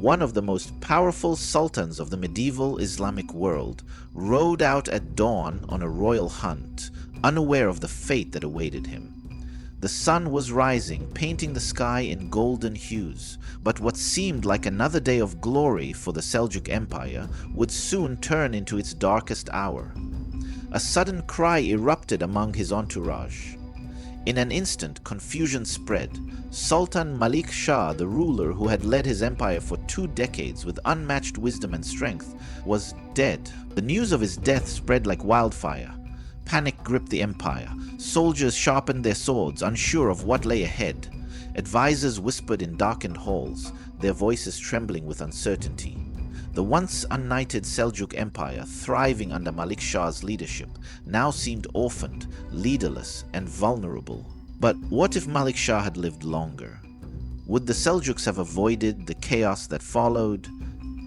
one of the most powerful sultans of the medieval Islamic world, rode out at dawn on a royal hunt, unaware of the fate that awaited him. The sun was rising, painting the sky in golden hues, but what seemed like another day of glory for the Seljuk Empire would soon turn into its darkest hour. A sudden cry erupted among his entourage. In an instant, confusion spread. Sultan Malik Shah, the ruler who had led his empire for 2 decades with unmatched wisdom and strength, was dead. The news of his death spread like wildfire. Panic gripped the empire. Soldiers sharpened their swords, unsure of what lay ahead. Advisors whispered in darkened halls, their voices trembling with uncertainty. The once united Seljuk Empire, thriving under Malik Shah's leadership, now seemed orphaned, leaderless, and vulnerable. But what if Malik Shah had lived longer? Would the Seljuks have avoided the chaos that followed?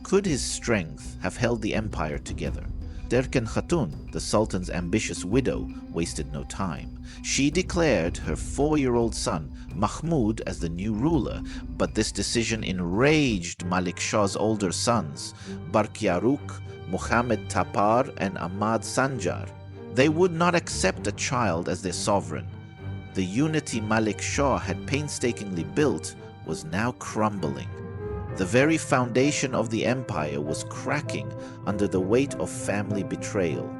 Could his strength have held the empire together? Derken Khatun, the Sultan's ambitious widow, wasted no time. She declared her 4-year-old son, Mahmud, as the new ruler, but this decision enraged Malik Shah's older sons, Barkyaruk, Muhammad Tapar, and Ahmad Sanjar. They would not accept a child as their sovereign. The unity Malik Shah had painstakingly built was now crumbling. The very foundation of the empire was cracking under the weight of family betrayal.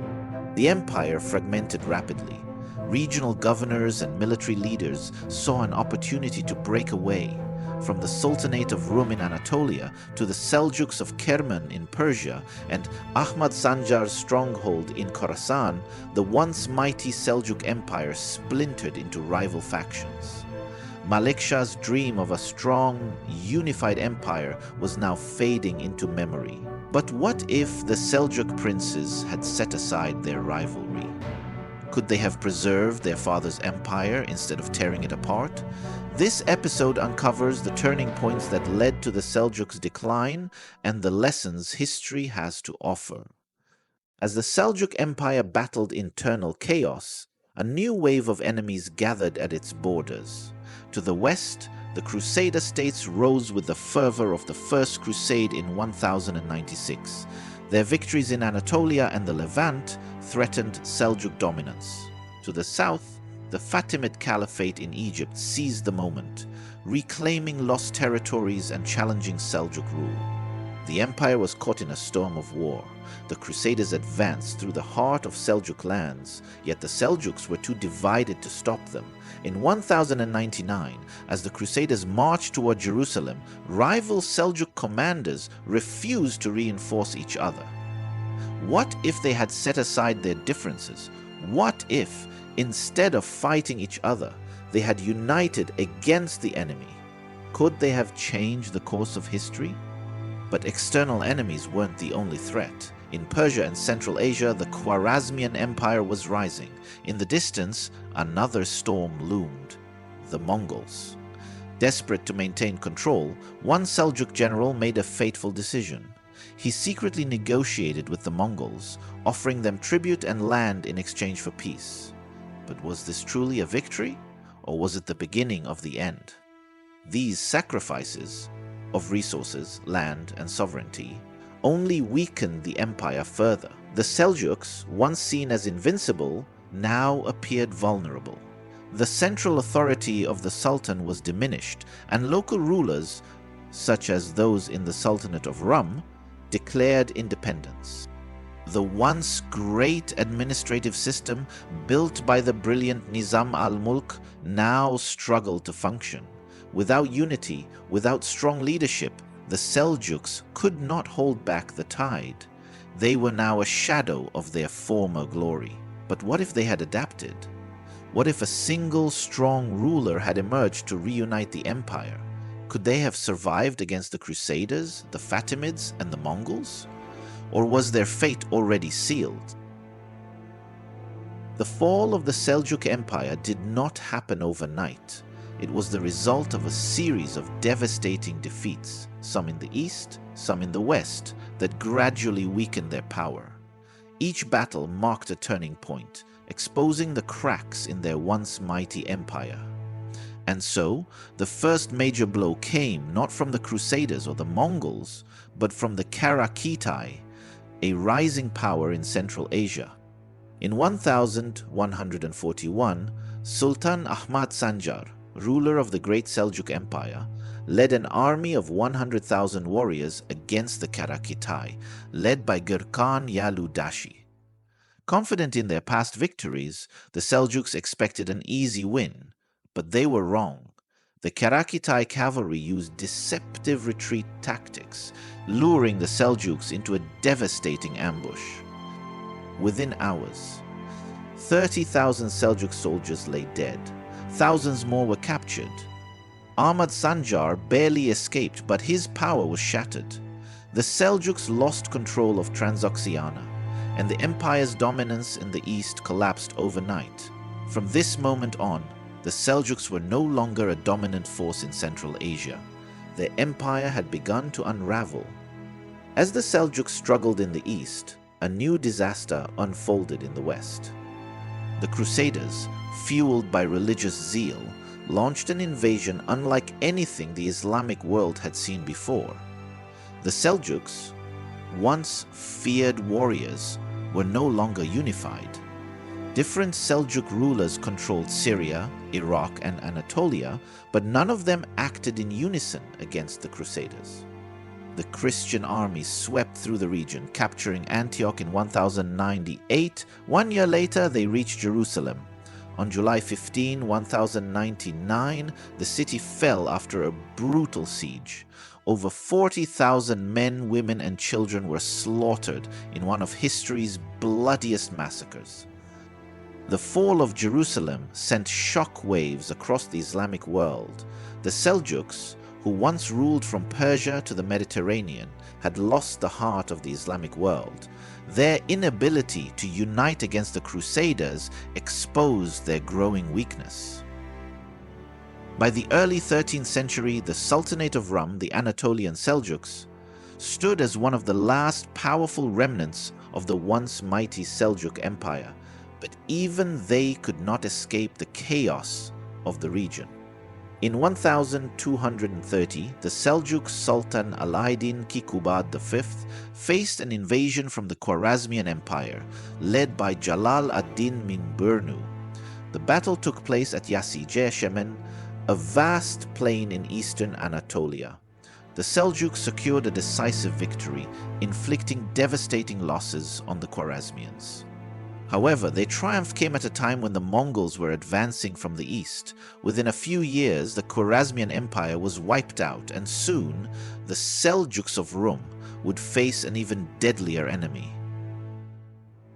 The empire fragmented rapidly. Regional governors and military leaders saw an opportunity to break away. From the Sultanate of Rum in Anatolia to the Seljuks of Kerman in Persia and Ahmad Sanjar's stronghold in Khorasan, the once mighty Seljuk Empire splintered into rival factions. Malik Shah's dream of a strong, unified empire was now fading into memory. But what if the Seljuk princes had set aside their rivalry? Could they have preserved their father's empire instead of tearing it apart? This episode uncovers the turning points that led to the Seljuks' decline and the lessons history has to offer. As the Seljuk Empire battled internal chaos, a new wave of enemies gathered at its borders. To the west, the Crusader states rose with the fervor of the First Crusade in 1096. Their victories in Anatolia and the Levant threatened Seljuk dominance. To the south, the Fatimid Caliphate in Egypt seized the moment, reclaiming lost territories and challenging Seljuk rule. The empire was caught in a storm of war. The Crusaders advanced through the heart of Seljuk lands, yet the Seljuks were too divided to stop them. In 1099, as the Crusaders marched toward Jerusalem, rival Seljuk commanders refused to reinforce each other. What if they had set aside their differences? What if, instead of fighting each other, they had united against the enemy? Could they have changed the course of history? But external enemies weren't the only threat. In Persia and Central Asia, the Khwarezmian Empire was rising. In the distance, another storm loomed: the Mongols. Desperate to maintain control, one Seljuk general made a fateful decision. He secretly negotiated with the Mongols, offering them tribute and land in exchange for peace. But was this truly a victory, or was it the beginning of the end? These sacrifices of resources, land, and sovereignty only weakened the empire further. The Seljuks, once seen as invincible, now appeared vulnerable. The central authority of the Sultan was diminished, and local rulers, such as those in the Sultanate of Rum, declared independence. The once great administrative system built by the brilliant Nizam al-Mulk now struggled to function. Without unity, without strong leadership, the Seljuks could not hold back the tide. They were now a shadow of their former glory. But what if they had adapted? What if a single strong ruler had emerged to reunite the empire? Could they have survived against the Crusaders, the Fatimids, and the Mongols? Or was their fate already sealed? The fall of the Seljuk Empire did not happen overnight. It was the result of a series of devastating defeats, some in the east, some in the west, that gradually weakened their power. Each battle marked a turning point, exposing the cracks in their once mighty empire. And so, the first major blow came not from the Crusaders or the Mongols, but from the Karakitai, a rising power in Central Asia. In 1141, Sultan Ahmad Sanjar, ruler of the great Seljuk Empire, led an army of 100,000 warriors against the Karakitai, led by Gurkhan Yalu Dashi. Confident in their past victories, the Seljuks expected an easy win, but they were wrong. The Karakitai cavalry used deceptive retreat tactics, luring the Seljuks into a devastating ambush. Within hours, 30,000 Seljuk soldiers lay dead. Thousands more were captured. Ahmad Sanjar barely escaped, but his power was shattered. The Seljuks lost control of Transoxiana, and the empire's dominance in the east collapsed overnight. From this moment on, the Seljuks were no longer a dominant force in Central Asia. Their empire had begun to unravel. As the Seljuks struggled in the east, a new disaster unfolded in the west. The Crusaders, fueled by religious zeal, launched an invasion unlike anything the Islamic world had seen before. The Seljuks, once feared warriors, were no longer unified. Different Seljuk rulers controlled Syria, Iraq, and Anatolia, but none of them acted in unison against the Crusaders. The Christian armies swept through the region, capturing Antioch in 1098. 1 year later, they reached Jerusalem. On July 15, 1099, the city fell after a brutal siege. Over 40,000 men, women, and children were slaughtered in one of history's bloodiest massacres. The fall of Jerusalem sent shock waves across the Islamic world. The Seljuks, who once ruled from Persia to the Mediterranean, had lost the heart of the Islamic world. Their inability to unite against the Crusaders exposed their growing weakness. By the early 13th century, the Sultanate of Rum, the Anatolian Seljuks, stood as one of the last powerful remnants of the once mighty Seljuk Empire, but even they could not escape the chaos of the region. In 1230, the Seljuk Sultan Alauddin Kikubad V faced an invasion from the Khwarezmian Empire, led by Jalal ad-Din Minburnu. The battle took place at Yassi-Jeshemen, a vast plain in eastern Anatolia. The Seljuks secured a decisive victory, inflicting devastating losses on the Khwarezmians. However, their triumph came at a time when the Mongols were advancing from the east. Within a few years, the Khwarezmian Empire was wiped out, and soon the Seljuks of Rum would face an even deadlier enemy.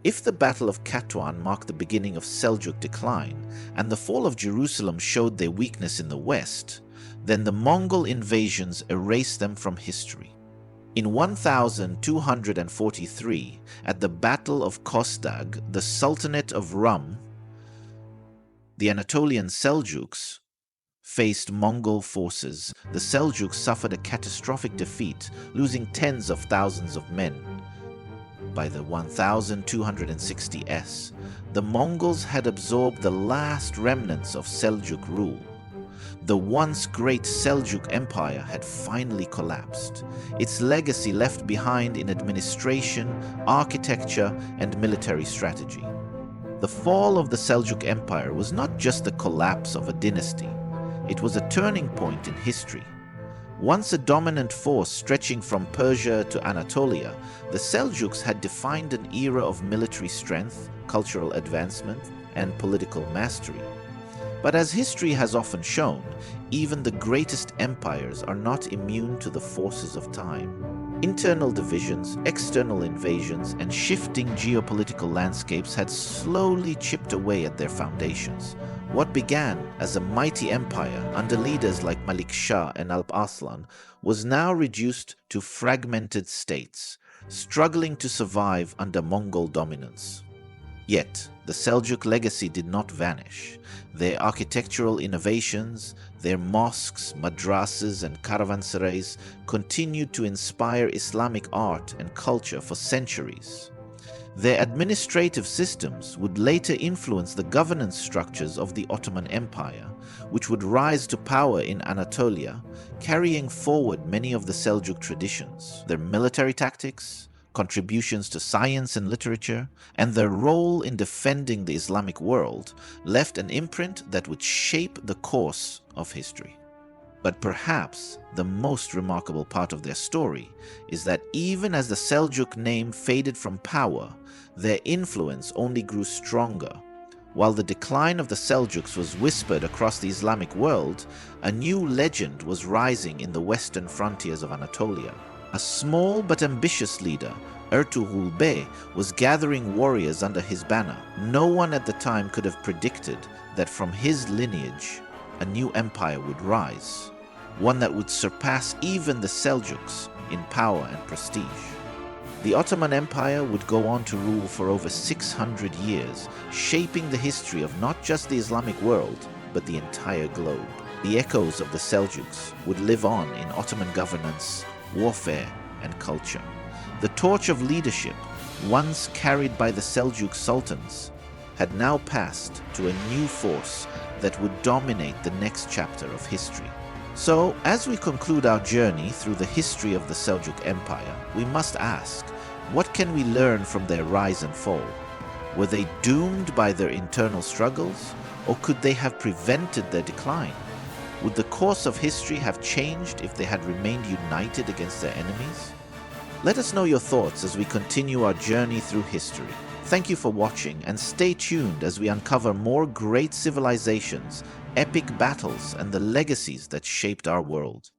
If the Battle of Katwan marked the beginning of Seljuk decline, and the fall of Jerusalem showed their weakness in the west, then the Mongol invasions erased them from history. In 1243, at the Battle of Kosdag, the Sultanate of Rum, the Anatolian Seljuks, faced Mongol forces. The Seljuks suffered a catastrophic defeat, losing tens of thousands of men. By the 1260s, the Mongols had absorbed the last remnants of Seljuk rule. The once great Seljuk Empire had finally collapsed, its legacy left behind in administration, architecture, and military strategy. The fall of the Seljuk Empire was not just the collapse of a dynasty, it was a turning point in history. Once a dominant force stretching from Persia to Anatolia, the Seljuks had defined an era of military strength, cultural advancement, and political mastery. But as history has often shown, even the greatest empires are not immune to the forces of time. Internal divisions, external invasions, and shifting geopolitical landscapes had slowly chipped away at their foundations. What began as a mighty empire under leaders like Malik Shah and Alp Arslan was now reduced to fragmented states, struggling to survive under Mongol dominance. Yet, the Seljuk legacy did not vanish. Their architectural innovations, their mosques, madrasas, and caravanserais continued to inspire Islamic art and culture for centuries. Their administrative systems would later influence the governance structures of the Ottoman Empire, which would rise to power in Anatolia, carrying forward many of the Seljuk traditions. Their military tactics, contributions to science and literature, and their role in defending the Islamic world left an imprint that would shape the course of history. But perhaps the most remarkable part of their story is that even as the Seljuk name faded from power, their influence only grew stronger. While the decline of the Seljuks was whispered across the Islamic world, a new legend was rising in the western frontiers of Anatolia. A small but ambitious leader, Ertuğrul Bey, was gathering warriors under his banner. No one at the time could have predicted that from his lineage, a new empire would rise, one that would surpass even the Seljuks in power and prestige. The Ottoman Empire would go on to rule for over 600 years, shaping the history of not just the Islamic world, but the entire globe. The echoes of the Seljuks would live on in Ottoman governance, warfare, and culture. The torch of leadership, once carried by the Seljuk sultans, had now passed to a new force that would dominate the next chapter of history. So, as we conclude our journey through the history of the Seljuk Empire, we must ask, what can we learn from their rise and fall? Were they doomed by their internal struggles, or could they have prevented their decline? Would the course of history have changed if they had remained united against their enemies? Let us know your thoughts as we continue our journey through history. Thank you for watching, and stay tuned as we uncover more great civilizations, epic battles, and the legacies that shaped our world.